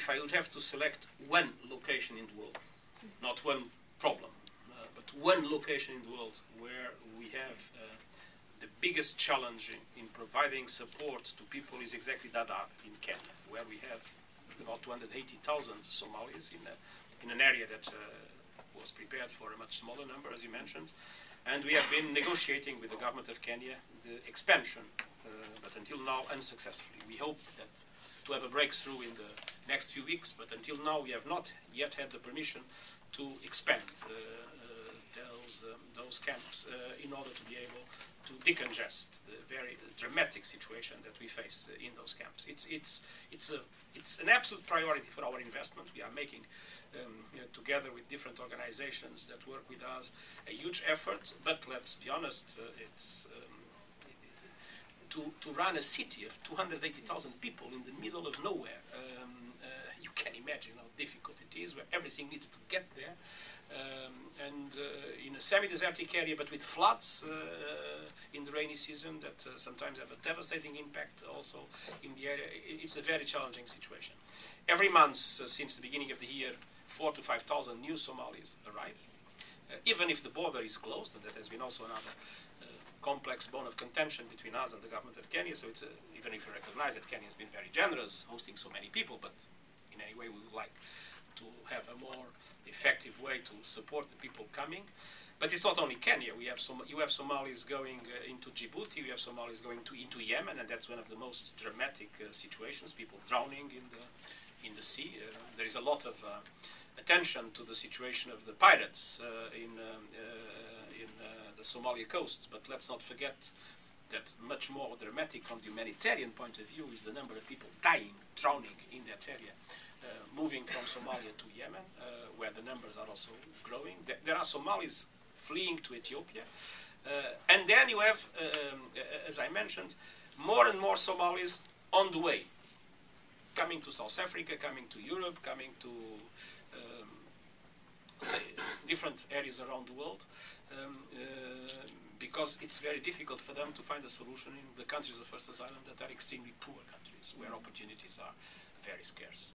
if I would have to select one location in the world, not one problem, but one location in the world where we have the biggest challenge in providing support to people is exactly Dadaab in Kenya, where we have about 280,000 Somalis in an area that was prepared for a much smaller number, as you mentioned. And we have been negotiating with the government of Kenya the expansion, but until now unsuccessfully. We hope that to have a breakthrough in the next few weeks, but until now we have not yet had the permission to expand those camps in order to be able to decongest the very dramatic situation that we face in those camps. It's an absolute priority for our investment. We are making, together with different organizations that work with us, a huge effort. But let's be honest, to run a city of 280,000 people in the middle of nowhere, you can imagine how difficult it is, where everything needs to get there. In a semi-desertic area, but with floods in the rainy season that sometimes have a devastating impact also in the area. It's a very challenging situation. Every month since the beginning of the year, 4,000 to 5,000 new Somalis arrive. Even if the border is closed, and that has been also another complex bone of contention between us and the government of Kenya. So it's even if we recognize that Kenya has been very generous hosting so many people, but in any way we would like to have a more effective way to support the people coming. But it's not only Kenya. You have Somalis going into Djibouti, you have Somalis going into Yemen, and that's one of the most dramatic situations, people drowning in the sea. There is a lot of attention to the situation of the pirates in the Somalia coast, but let's not forget that much more dramatic from the humanitarian point of view is the number of people dying, drowning in that area. Moving from Somalia to Yemen, where the numbers are also growing. There are Somalis fleeing to Ethiopia. And then you have, as I mentioned, more and more Somalis on the way, coming to South Africa, coming to Europe, coming to different areas around the world, because it's very difficult for them to find a solution in the countries of first asylum that are extremely poor countries, where opportunities are very scarce.